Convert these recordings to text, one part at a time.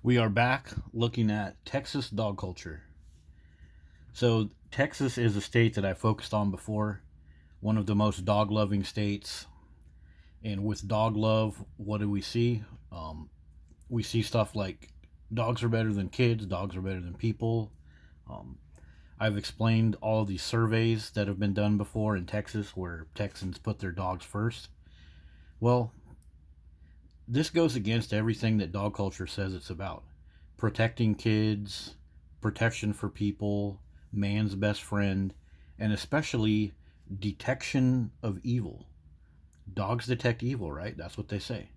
We are back looking at Texas dog culture. So, Texas is a state that I focused on before, one of the most dog loving states. And with dog love, what do we see? We see stuff like dogs are better than kids, dogs are better than people. Um, I've explained all of these surveys that have been done before in Texas where Texans put their dogs first. Well, this goes against everything that dog culture says it's about: protecting kids, protection for people, man's best friend, and especially detection of evil. Dogs detect evil, right? That's what they say.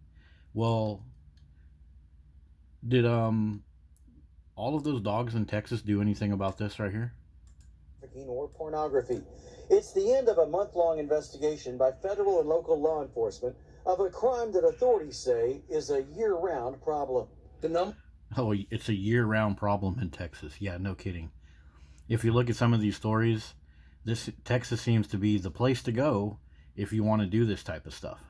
Well, did all of those dogs in Texas do anything about this right here? Or pornography. It's the end of a month-long investigation by federal and local law enforcement of a crime that authorities say is a year-round problem. The number Oh, it's a year-round problem in Texas. Yeah, no kidding. If you look at some of these stories, this Texas seems to be the place to go if you want to do this type of stuff.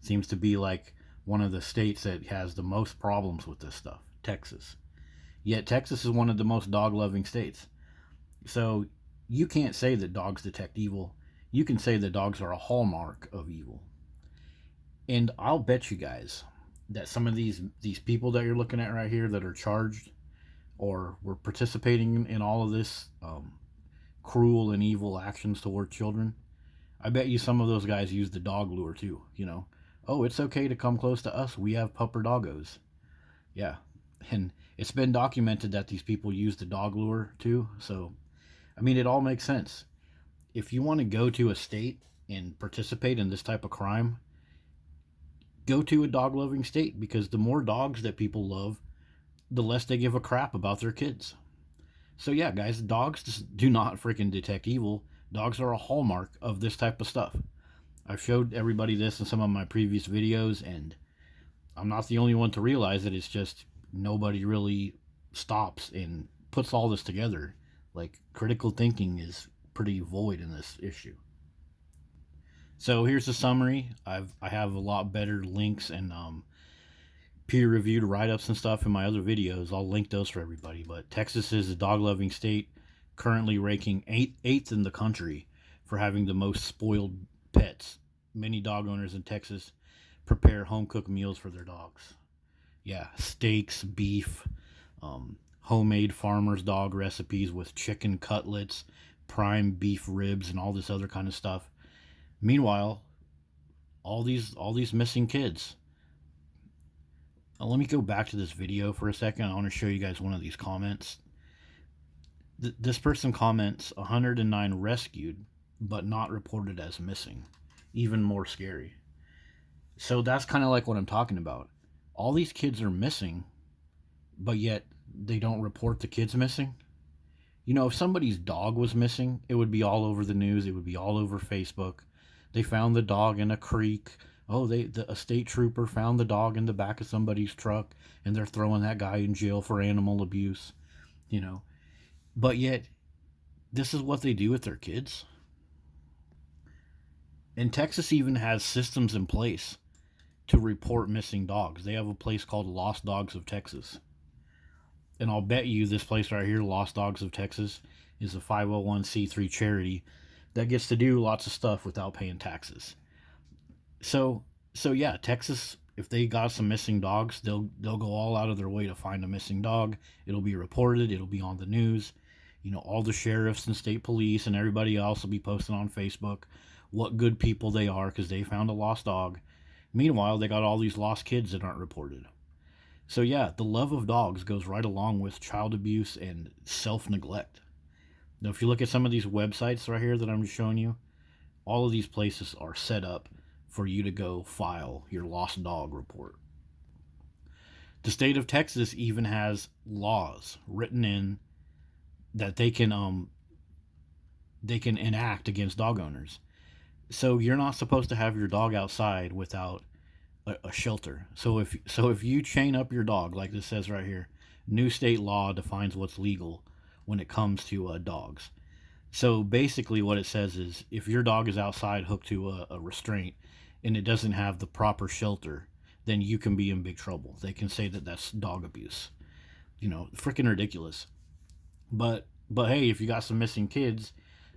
Seems to be like one of the states that has the most problems with this stuff, Texas. Yet Texas is one of the most dog-loving states. So you can't say that dogs detect evil. You can say that dogs are a hallmark of evil. And I'll bet you guys that some of these people that you're looking at right here that are charged or were participating in all of this cruel and evil actions toward children, I bet you some of those guys use the dog lure too. Oh, it's okay to come close to us. We have pupper doggos. Yeah. And it's been documented that these people use the dog lure too. So, I mean, it all makes sense. If you want to go to a state and participate in this type of crime, go to a dog loving state, because the more dogs that people love, the less they give a crap about their kids. So yeah, guys, dogs do not freaking detect evil. Dogs are a hallmark of this type of stuff. I've showed everybody this in some of my previous videos, and I'm not the only one to realize it. It's just nobody really stops and puts all this together. Like, critical thinking is pretty void in this issue. So here's the summary. I have a lot better links and peer reviewed write ups and stuff in my other videos. I'll link those for everybody. But Texas is a dog loving state, currently ranking eighth in the country for having the most spoiled pets. Many dog owners in Texas prepare home cooked meals for their dogs. Yeah, steaks, beef, homemade farmer's dog recipes with chicken cutlets, prime beef ribs, and all this other kind of stuff. Meanwhile, all these missing kids. Now, let me go back to this video for a second. I want to show you guys one of these comments. This person comments 109 rescued, but not reported as missing. Even more scary. So that's kind of like what I'm talking about. All these kids are missing, but yet they don't report the kids missing. If somebody's dog was missing, it would be all over the news. It would be all over Facebook. They found the dog in a creek. Oh, a state trooper found the dog in the back of somebody's truck, and they're throwing that guy in jail for animal abuse. You know, but yet this is what they do with their kids. And Texas even has systems in place to report missing dogs. They have a place called Lost Dogs of Texas. And I'll bet you this place right here, Lost Dogs of Texas, is a 501c3 charity that gets to do lots of stuff without paying taxes. So yeah, Texas, if they got some missing dogs, they'll go all out of their way to find a missing dog. It'll be reported, it'll be on the news. All the sheriffs and state police and everybody else will be posting on Facebook what good people they are because they found a lost dog. Meanwhile, they got all these lost kids that aren't reported. So yeah, the love of dogs goes right along with child abuse and self-neglect. Now, if you look at some of these websites right here that I'm just showing you, all of these places are set up for you to go file your lost dog report. The state of Texas even has laws written in that they can enact against dog owners. So you're not supposed to have your dog outside without a shelter. So if you chain up your dog, like this says right here, new state law defines what's legal when it comes to dogs. So basically what it says is if your dog is outside hooked to a restraint and it doesn't have the proper shelter, then you can be in big trouble. They can say that that's dog abuse. Freaking ridiculous. But hey, if you got some missing kids,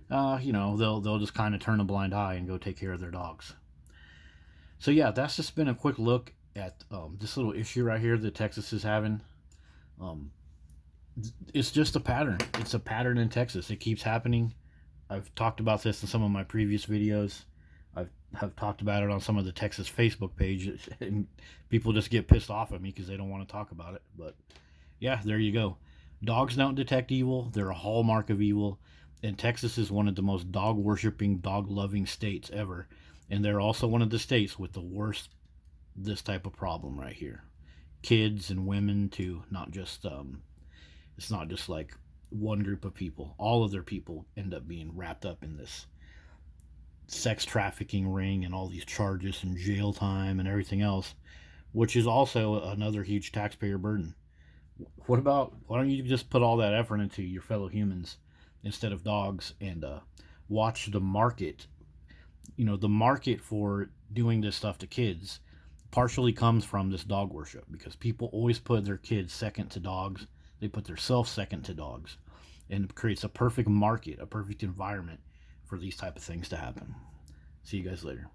they'll just kind of turn a blind eye and go take care of their dogs. So yeah, that's just been a quick look at this little issue right here that Texas is having. Um, it's just a pattern. It's a pattern in Texas. It keeps happening. I've talked about this in some of my previous videos. Have talked about it on some of the Texas Facebook page, and people just get pissed off at me because they don't want to talk about it. But yeah, there you go. Dogs don't detect evil. They're a hallmark of evil. And Texas is one of the most dog worshipping, dog loving states ever. And they're also one of the states with the worst this type of problem right here. Kids and women too, not just it's not just like one group of people. All of their people end up being wrapped up in this sex trafficking ring and all these charges and jail time and everything else, which is also another huge taxpayer burden. Why don't you just put all that effort into your fellow humans instead of dogs, and watch the market. The market for doing this stuff to kids partially comes from this dog worship, because people always put their kids second to dogs. They put themselves second to dogs, and it creates a perfect market, a perfect environment for these type of things to happen. See you guys later.